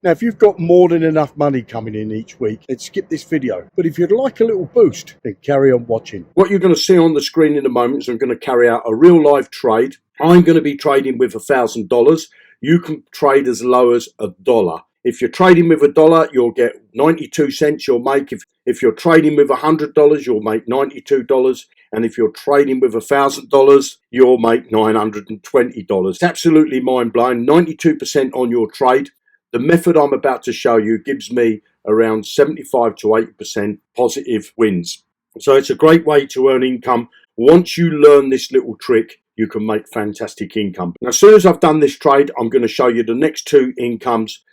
Now, if you've got more than enough money coming in each week, then skip this video. But if you'd like a little boost, then carry on watching. What you're going to see on the screen in a moment is I'm going to carry out a real live trade. I'm going to be trading with $1,000. You can trade as low as $1. If you're trading with $1, you'll get 92 cents you'll make. If you're trading with $100, you'll make $92. And if you're trading with $1,000, you'll make $920. It's absolutely mind-blowing. 92% on your trade. The method I'm about to show you gives me around 75 to 80% positive wins. So it's a great way to earn income. Once you learn this little trick, you can make fantastic income. Now, as soon as I've done this trade, I'm going to show you the next two incomes.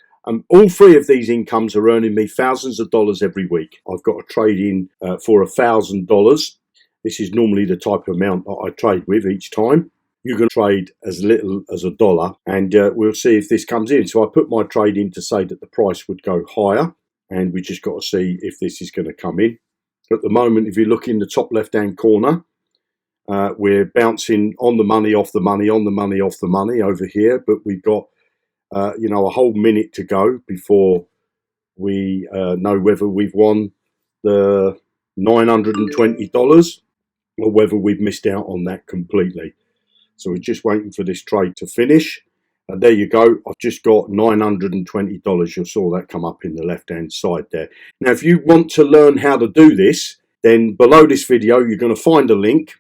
All three of these incomes are earning me thousands of dollars every week. I've got a trade in for $1,000. This is normally the type of amount that I trade with each time. You can trade as little as $1, and we'll see if this comes in. So I put my trade in to say that the price would go higher, and we just got to see if this is going to come in. At the moment, if you look in the top left-hand corner, we're bouncing on the money, off the money, on the money, off the money over here, but we've got a whole minute to go before we know whether we've won the $920 or whether we've missed out on that completely. So we're just waiting for this trade to finish. And there you go. I've just got $920. You saw that come up in the left-hand side there. Now, if you want to learn how to do this, then below this video, you're going to find a link.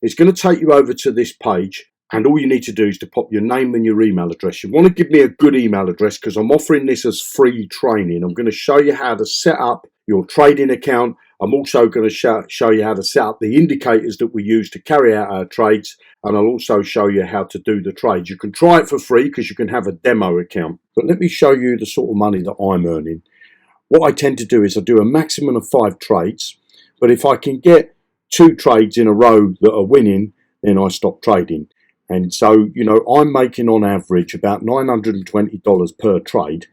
It's going to take you over to this page. And all you need to do is to pop your name and your email address. You want to give me a good email address because I'm offering this as free training. I'm going to show you how to set up your trading account. I'm also going to show you how to set up the indicators that we use to carry out our trades. And I'll also show you how to do the trades. You can try it for free because you can have a demo account. But let me show you the sort of money that I'm earning. What I tend to do is I do a maximum of 5 trades. But if I can get 2 trades in a row that are winning, then I stop trading. And so, I'm making on average about $920 per trade.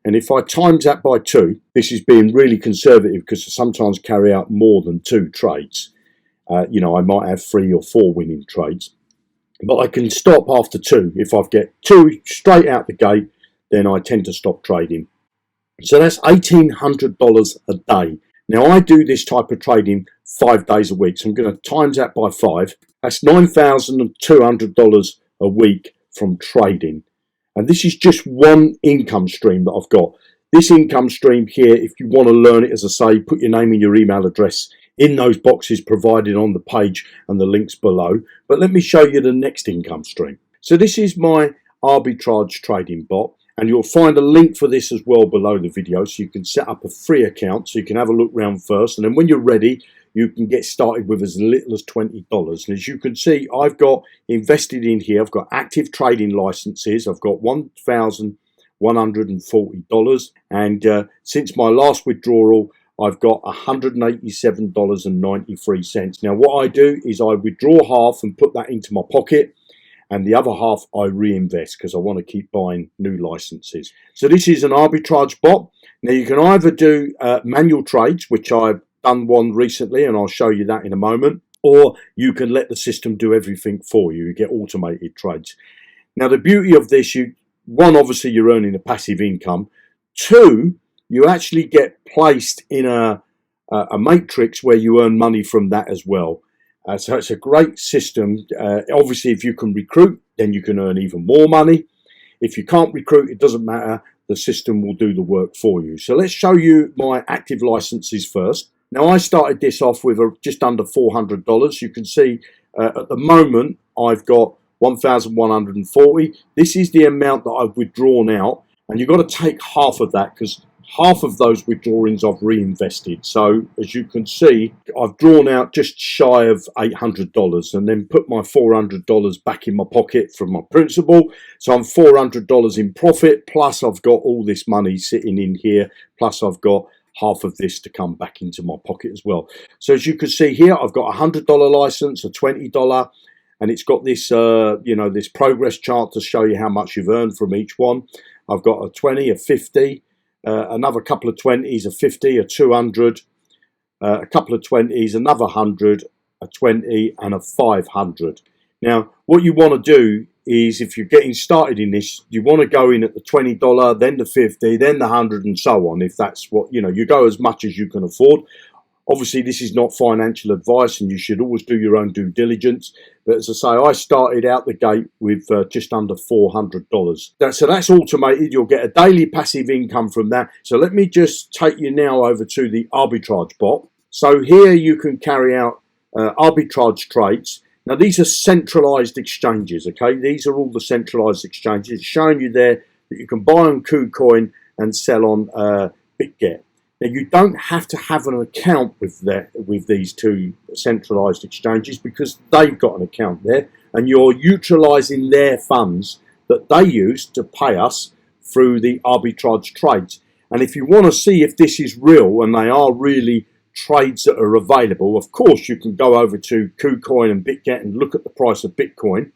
And if I times that by 2, this is being really conservative because I sometimes carry out more than 2 trades. I might have 3 or 4 winning trades. But I can stop after 2. If I get 2 straight out the gate, then I tend to stop trading. So that's $1,800 a day. Now, I do this type of trading 5 days a week. So I'm going to times that by 5. That's $9,200 a week from trading. And this is just one income stream that I've got. This income stream here, if you want to learn it, as I say, put your name and your email address in those boxes provided on the page and the links below. But let me show you the next income stream. So this is my arbitrage trading bot. And you'll find a link for this as well below the video. So you can set up a free account so you can have a look around first. And then when you're ready, you can get started with as little as $20. And as you can see, I've got invested in here. I've got active trading licenses. I've got $1,140. And since my last withdrawal, I've got $187.93. Now, what I do is I withdraw half and put that into my pocket. And the other half I reinvest because I want to keep buying new licenses. So this is an arbitrage bot. Now, you can either do manual trades, which I've done one recently, and I'll show you that in a moment, or you can let the system do everything for you. You get automated trades. Now, the beauty of this, one, obviously you're earning a passive income. 2, you actually get placed in a matrix where you earn money from that as well. So it's a great system. Obviously, if you can recruit, then you can earn even more money. If you can't recruit, it doesn't matter. The system will do the work for you. So let's show you my active licenses first. Now, I started this off with just under $400. You can see at the moment, I've got $1,140. This is the amount that I've withdrawn out. And you've got to take half of that because half of those withdrawings I've reinvested. So as you can see, I've drawn out just shy of $800 and then put my $400 back in my pocket from my principal. So I'm $400 in profit, plus I've got all this money sitting in here, plus I've got half of this to come back into my pocket as well. So as you can see here, I've got a $100 license, a $20, and it's got this, this progress chart to show you how much you've earned from each one. I've got a 20, a 50, another couple of 20s, a 50, a 200, a couple of 20s, another 100, a 20, and a 500. Now, what you want to do is if you're getting started in this, you want to go in at the $20, then the $50, then the $100, and so on. If that's what, you go as much as you can afford. Obviously, this is not financial advice, and you should always do your own due diligence. But as I say, I started out the gate with just under $400. So that's automated. You'll get a daily passive income from that. So let me just take you now over to the arbitrage bot. So here you can carry out arbitrage trades. Now, these are centralized exchanges, okay? These are all the centralized exchanges. It's showing you there that you can buy on KuCoin and sell on BitGet. Now, you don't have to have an account with these two centralized exchanges because they've got an account there, and you're utilizing their funds that they use to pay us through the arbitrage trades. And if you want to see if this is real and they are really trades that are available, of course you can go over to KuCoin and BitGet and look at the price of Bitcoin,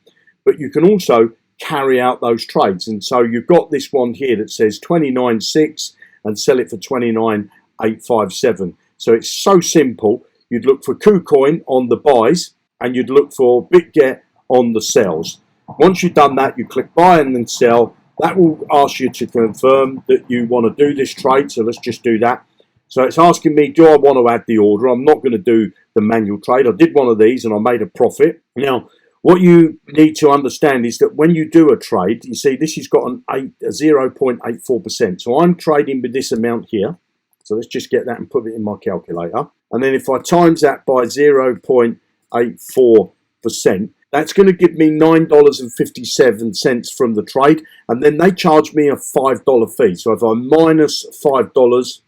but you can also carry out those trades. And so you've got this one here that says 29.6 and sell it for 29.857. So it's so simple. You'd look for KuCoin on the buys and you'd look for BitGet on the sells. Once you've done that, you click buy and then sell. That will ask you to confirm that you want to do this trade. So let's just do that. So it's asking me, do I want to add the order? I'm not going to do the manual trade. I did one of these and I made a profit. Now, what you need to understand is that when you do a trade, you see this has got a 0.84%. So I'm trading with this amount here. So let's just get that and put it in my calculator. And then if I times that by 0.84%, that's going to give me $9.57 from the trade. And then they charge me a $5 fee. So if I minus $5,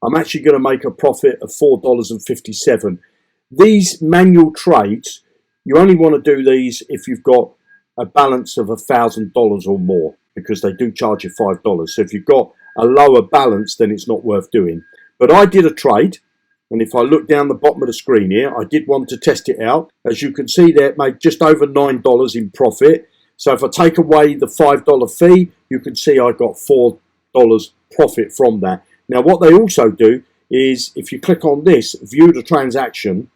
I'm actually going to make a profit of $4.57. These manual trades, you only want to do these if you've got a balance of $1,000 or more, because they do charge you $5. So if you've got a lower balance, then it's not worth doing. But I did a trade, and if I look down the bottom of the screen here, I did want to test it out. As you can see there, it made just over $9 in profit. So if I take away the $5 fee, you can see I got $4 profit from that. Now, what they also do is, if you click on this, view the transaction,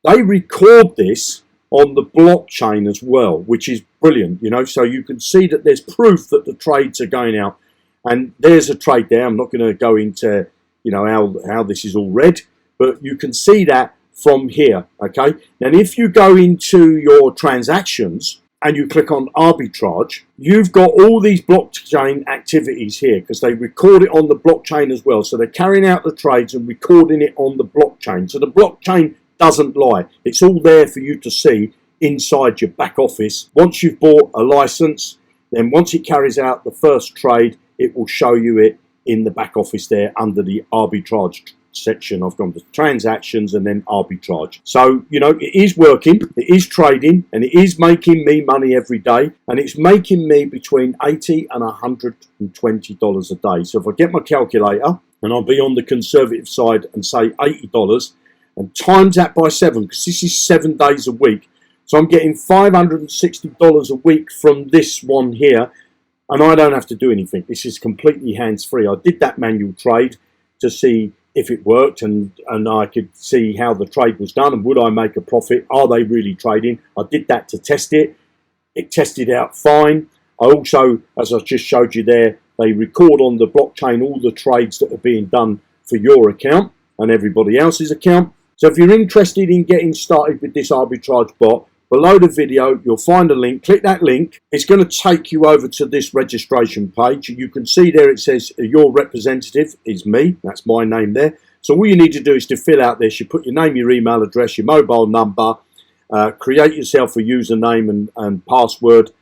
they record this on the blockchain as well, which is brilliant, so you can see that there's proof that the trades are going out. And there's a trade there. I'm not going to go into, how this is all read, but you can see that from here, okay? Now, if you go into your transactions and you click on arbitrage, you've got all these blockchain activities here because they record it on the blockchain as well. So they're carrying out the trades and recording it on the blockchain. So the blockchain doesn't lie. It's all there for you to see inside your back office. Once you've bought a license, then once it carries out the first trade, it will show you it in the back office there under the arbitrage section. I've gone to transactions and then arbitrage. So, it is working, it is trading, and it is making me money every day, and it's making me between $80 and $120 a day. So if I get my calculator, and I'll be on the conservative side and say $80, and times that by 7, because this is 7 days a week. So I'm getting $560 a week from this one here, and I don't have to do anything. This is completely hands-free. I did that manual trade to see if it worked, and I could see how the trade was done and would I make a profit. Are they really trading? I did that to test it. It tested out fine. I also, as I just showed you there, they record on the blockchain all the trades that are being done for your account and everybody else's account. So if you're interested in getting started with this arbitrage bot, below the video you'll find a link. Click that link. It's going to take you over to this registration page. You can see there it says your representative is me. That's my name there. So all you need to do is to fill out this. You put your name, your email address, your mobile number, create yourself a username and password,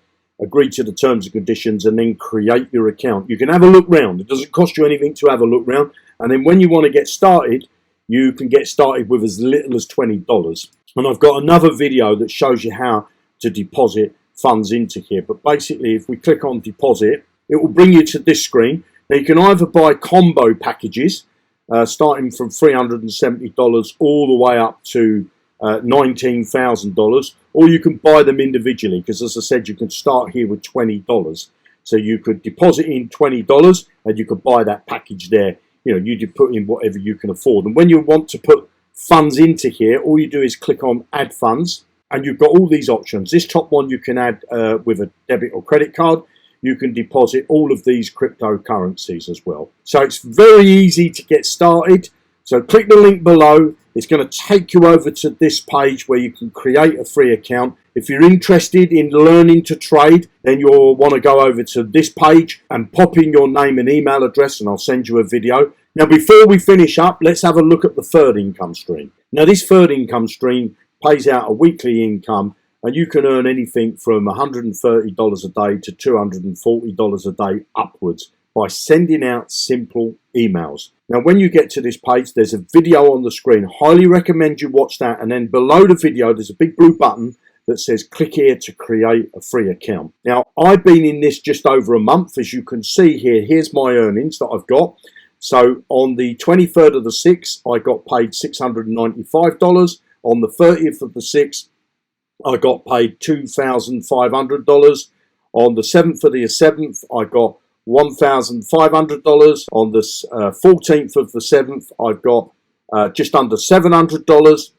agree to the terms and conditions, and then create your account. You can have a look round. It doesn't cost you anything to have a look round. And then when you want to get started, you can get started with as little as $20. And I've got another video that shows you how to deposit funds into here. But basically, if we click on deposit, it will bring you to this screen. Now, you can either buy combo packages, starting from $370 all the way up to $19,000, or you can buy them individually, because as I said, you can start here with $20. So you could deposit in $20 and you could buy that package there. You could put in whatever you can afford. And when you want to put funds into here, all you do is click on add funds, And you've got all these options. This top one you can add with a debit or credit card. You can deposit all of these cryptocurrencies as well. So it's very easy to get started. So click the link below. It's going to take you over to this page where you can create a free account. If you're interested in learning to trade, then you'll want to go over to this page and pop in your name and email address, and I'll send you a video. Now, before we finish up, let's have a look at the third income stream. Now, this third income stream pays out a weekly income, and you can earn anything from $130 a day to $240 a day upwards by sending out simple emails. Now, when you get to this page, there's a video on the screen. Highly recommend you watch that. And then below the video, there's a big blue button that says click here to create a free account. Now, I've been in this just over a month. As you can see here, here's my earnings that I've got. So on the 23rd of the 6th, I got paid $695. On the 30th of the 6th, I got paid $2,500. On the 7th of the 7th, I got $1,500. On the 14th of the 7th, I've got just under $700.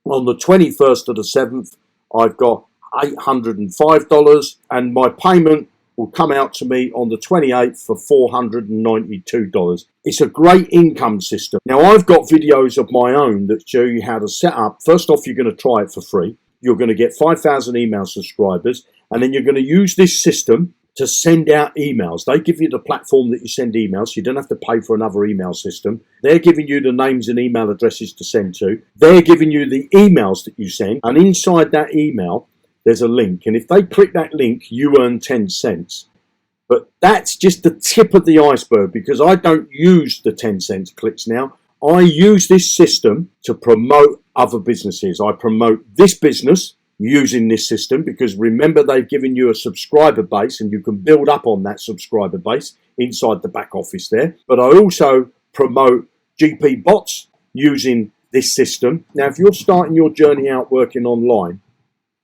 On the 21st of the 7th, I've got $805. And my payment will come out to me on the 28th for $492. It's a great income system. Now, I've got videos of my own that show you how to set up. First off, you're going to try it for free. You're going to get 5,000 email subscribers, and then you're going to use this system to send out emails. They give you the platform that you send emails, so you don't have to pay for another email system. They're giving you the names and email addresses to send to. They're giving you the emails that you send, and inside that email, there's a link. And if they click that link, you earn 10 cents. But that's just the tip of the iceberg, because I don't use the 10 cents clicks now. I use this system to promote other businesses. I promote this business using this system, because remember, they've given you a subscriber base and you can build up on that subscriber base inside the back office there. But I also promote GP bots using this system. Now, if you're starting your journey out working online,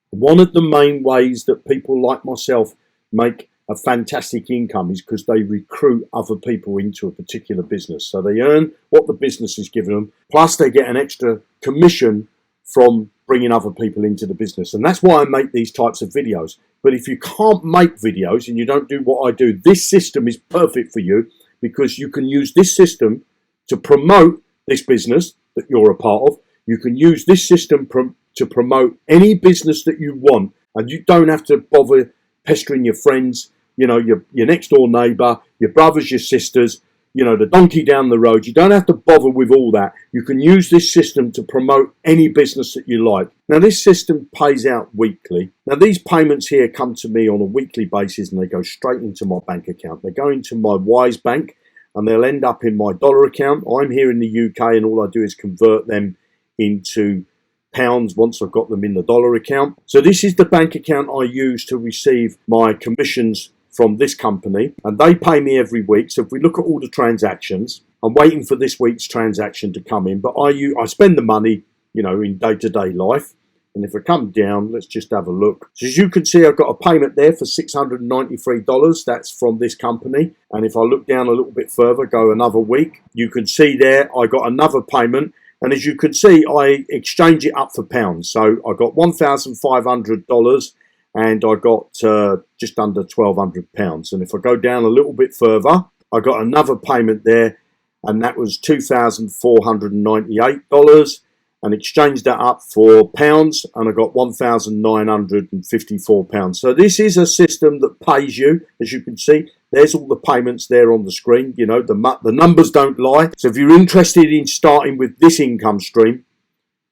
one of the main ways that people like myself make a fantastic income is because they recruit other people into a particular business. So they earn what the business is giving them, plus they get an extra commission from bringing other people into the business. And that's why I make these types of videos. But if you can't make videos and you don't do what I do, this system is perfect for you, because you can use this system to promote this business that you're a part of. You can use this system to promote any business that you want, and you don't have to bother pestering your friends, you know, your next door neighbor, your brothers, your sisters, you know, the donkey down the road. You don't have to bother with all that. You can use this system to promote any business that you like. Now, this system pays out weekly. Now, these payments here come to me on a weekly basis, and they go straight into my bank account. They go into my Wise Bank, and they'll end up in my dollar account. I'm here in the UK, and all I do is convert them into pounds once I've got them in the dollar account. So this is the bank account I use to receive my commissions from this company, and they pay me every week. So if we look at all the transactions, I'm waiting for this week's transaction to come in, but I spend the money, you know, in day-to-day life. And if I come down, let's just have a look. So as you can see, I've got a payment there for $693. That's from this company. And if I look down a little bit further, go another week, you can see there I got another payment. And as you can see, I exchange it up for pounds. So I got $1,500 and I got just under £1,200. And if I go down a little bit further, I got another payment there, and that was $2,498, and exchanged that up for pounds, and I got £1,954. So this is a system that pays you. As you can see, there's all the payments there on the screen. You know, the numbers don't lie. So if you're interested in starting with this income stream,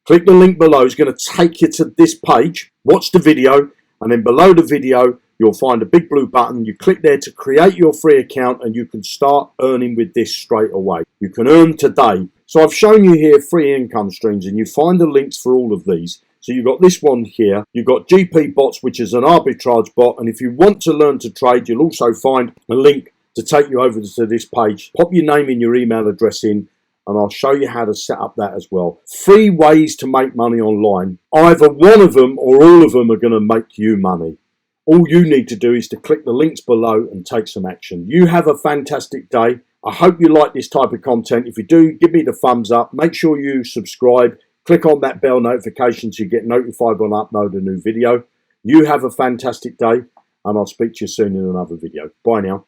click the link below. It's going to take you to this page. Watch the video, and then below the video, you'll find a big blue button. You click there to create your free account, and you can start earning with this straight away. You can earn today. So I've shown you here 3 income streams, and you find the links for all of these. So you've got this one here. You've got GP Bots, which is an arbitrage bot. And if you want to learn to trade, you'll also find a link to take you over to this page. Pop your name and your email address in, and I'll show you how to set up that as well. 3 ways to make money online. Either one of them or all of them are going to make you money. All you need to do is to click the links below and take some action. You have a fantastic day. I hope you like this type of content. If you do, give me the thumbs up. Make sure you subscribe. Click on that bell notification so you get notified when I upload a new video. You have a fantastic day, and I'll speak to you soon in another video. Bye now.